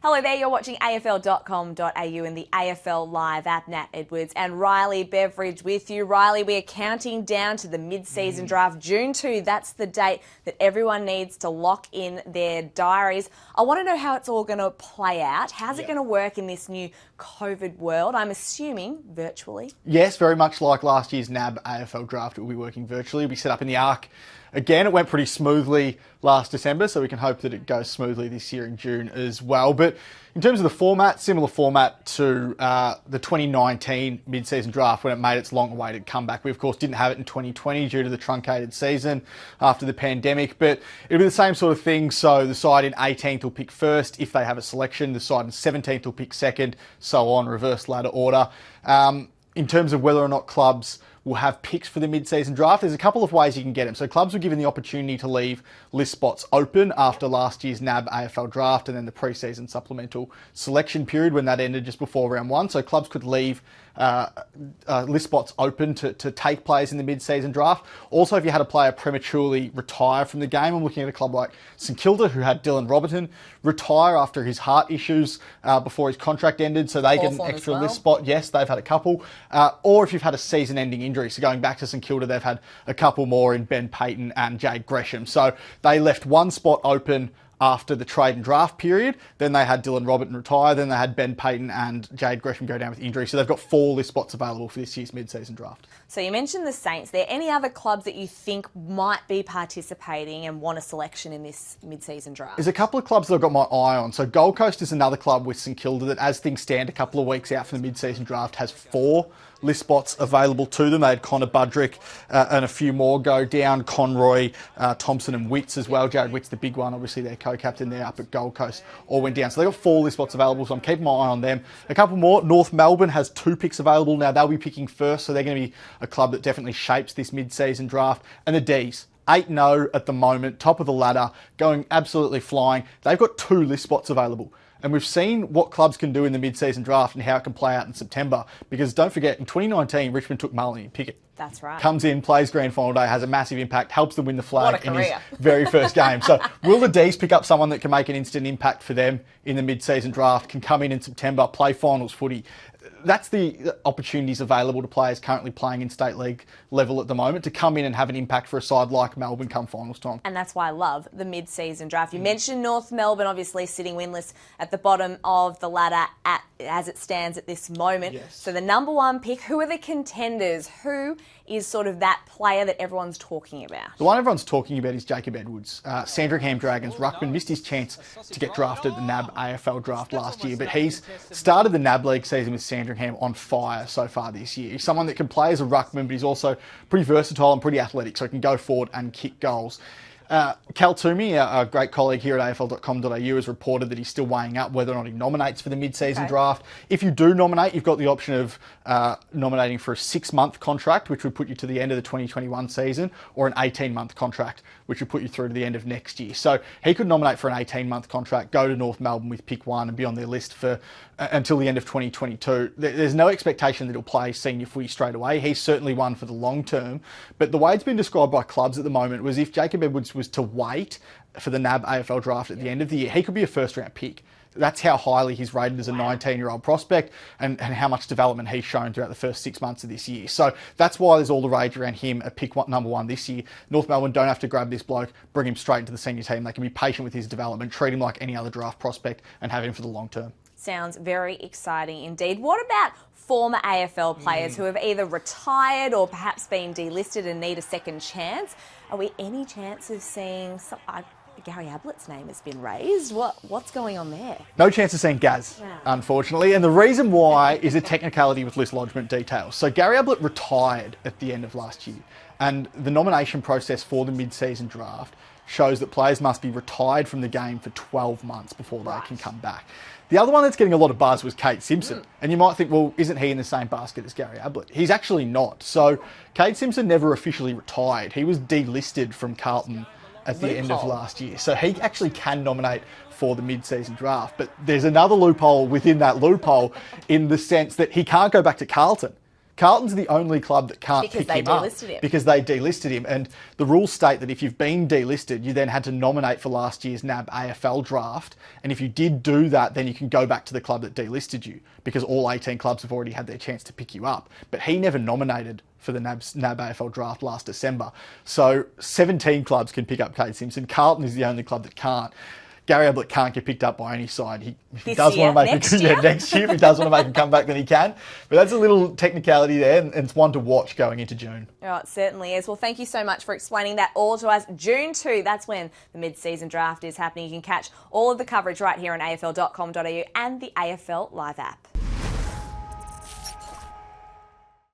Hello there, you're watching AFL.com.au and the AFL Live app. Nat Edwards and Riley Beveridge with you. Riley, we are counting down to the mid-season draft. June 2, that's the date that everyone needs to lock in their diaries. I want to know how it's all going to play out. How's it going to work in this new COVID world? I'm assuming virtually. Yes, very much like last year's NAB AFL draft, it will be working virtually. It'll be set up in the Arc. Again, it went pretty smoothly last December, so we can hope that it goes smoothly this year in June as well. But in terms of the format, similar format to the 2019 mid-season draft when it made its long-awaited comeback. We, of course, didn't have it in 2020 due to the truncated season after the pandemic, but it'll be the same sort of thing. So the side in 18th will pick first if they have a selection. The side in 17th will pick second, so on, reverse ladder order. In terms of whether or not clubs will have picks for the mid-season draft, there's a couple of ways you can get them. So clubs were given the opportunity to leave list spots open after last year's NAB AFL draft and then the pre-season supplemental selection period when that ended just before round one. So clubs could leave list spots open to take players in the mid-season draft. Also, if you had a player prematurely retire from the game, I'm looking at a club like St Kilda who had Dylan Robertson retire after his heart issues before his contract ended, so they get an extra list spot. Yes, they've had a couple. Or if you've had a season-ending injury, so going back to St Kilda, they've had a couple more in Ben Payton and Jade Gresham. So they left one spot open after the trade and draft period. Then they had Dylan Robertson retire. Then they had Ben Payton and Jade Gresham go down with injury. So they've got 4 list spots available for this year's mid-season draft. So you mentioned the Saints. Are there any other clubs that you think might be participating and want a selection in this mid-season draft? There's a couple of clubs that I've got my eye on. So Gold Coast is another club with St Kilda that, as things stand, a couple of weeks out from the mid-season draft, has 4 list spots available to them. They had Connor Budrick and a few more go down. Conroy, Thompson and Witts as well. Jared Witts, the big one, obviously their co-captain there up at Gold Coast, all went down. So they've got 4 list spots available, so I'm keeping my eye on them. A couple more. North Melbourne has 2 picks available. Now they'll be picking first, so they're going to be a club that definitely shapes this mid-season draft. And the D's, 8-0 at the moment, top of the ladder, going absolutely flying. They've got 2 list spots available. And we've seen what clubs can do in the mid-season draft and how it can play out in September. Because don't forget, in 2019, Richmond took Mullany and Pickett. That's right. Comes in, plays grand final day, has a massive impact, helps them win the flag in his very first game. So will the D's pick up someone that can make an instant impact for them in the mid-season draft, can come in September, play finals footy? That's the opportunities available to players currently playing in state league level at the moment to come in and have an impact for a side like Melbourne come finals time. And that's why I love the mid-season draft. You mentioned North Melbourne, obviously sitting winless at the bottom of the ladder as it stands at this moment. Yes. So the number 1 pick, who are the contenders? Who is sort of that player that everyone's talking about? The one everyone's talking about is Jacob Edwards. Sandringham Dragons ruckman missed his chance to get drafted at the NAB AFL draft last year, but he's started the NAB League season with Sandringham on fire so far this year. He's someone that can play as a ruckman, but he's also pretty versatile and pretty athletic, so he can go forward and kick goals. Cal Toomey, our great colleague here at AFL.com.au, has reported that he's still weighing up whether or not he nominates for the mid-season draft. If you do nominate, you've got the option of nominating for a 6-month contract, which would put you to the end of the 2021 season, or an 18-month contract, which would put you through to the end of next year. So he could nominate for an 18-month contract, go to North Melbourne with pick 1 and be on their list for until the end of 2022. There's no expectation that he'll play senior footy straight away. He's certainly one for the long term. But the way it's been described by clubs at the moment was if Jacob Edwards was to wait for the NAB AFL draft at the end of the year, he could be a first-round pick. That's how highly he's rated as a 19-year-old prospect and how much development he's shown throughout the first 6 months of this year. So that's why there's all the rage around him at pick number 1 this year. North Melbourne don't have to grab this bloke, bring him straight into the senior team. They can be patient with his development, treat him like any other draft prospect and have him for the long term. Sounds very exciting indeed. What about former AFL players who have either retired or perhaps been delisted and need a second chance? Are we any chance of seeing Gary Ablett's name has been raised? What's going on there? No chance of seeing Gaz, unfortunately. And the reason why is a technicality with list lodgement details. So Gary Ablett retired at the end of last year, and the nomination process for the mid-season draft shows that players must be retired from the game for 12 months before they can come back. The other one that's getting a lot of buzz was Kade Simpson. And you might think, well, isn't he in the same basket as Gary Ablett? He's actually not. So Kade Simpson never officially retired. He was delisted from Carlton at the end of last year. So he actually can nominate for the mid-season draft. But there's another loophole within that loophole in the sense that he can't go back to Carlton Carlton's the only club that can't Because pick they him up delisted him. because they delisted him. And the rules state that if you've been delisted, you then had to nominate for last year's NAB AFL draft. And if you did do that, then you can go back to the club that delisted you because all 18 clubs have already had their chance to pick you up. But he never nominated for the NAB AFL draft last December. So 17 clubs can pick up Kade Simpson. Carlton is the only club that can't. Gary Ablett can't get picked up by any side. If he does want to make next year? next year, if he does want to make him come back, then he can. But that's a little technicality there, and it's one to watch going into June. Oh, it certainly is. Well, thank you so much for explaining that all to us. June 2, that's when the mid-season draft is happening. You can catch all of the coverage right here on afl.com.au and the AFL Live app.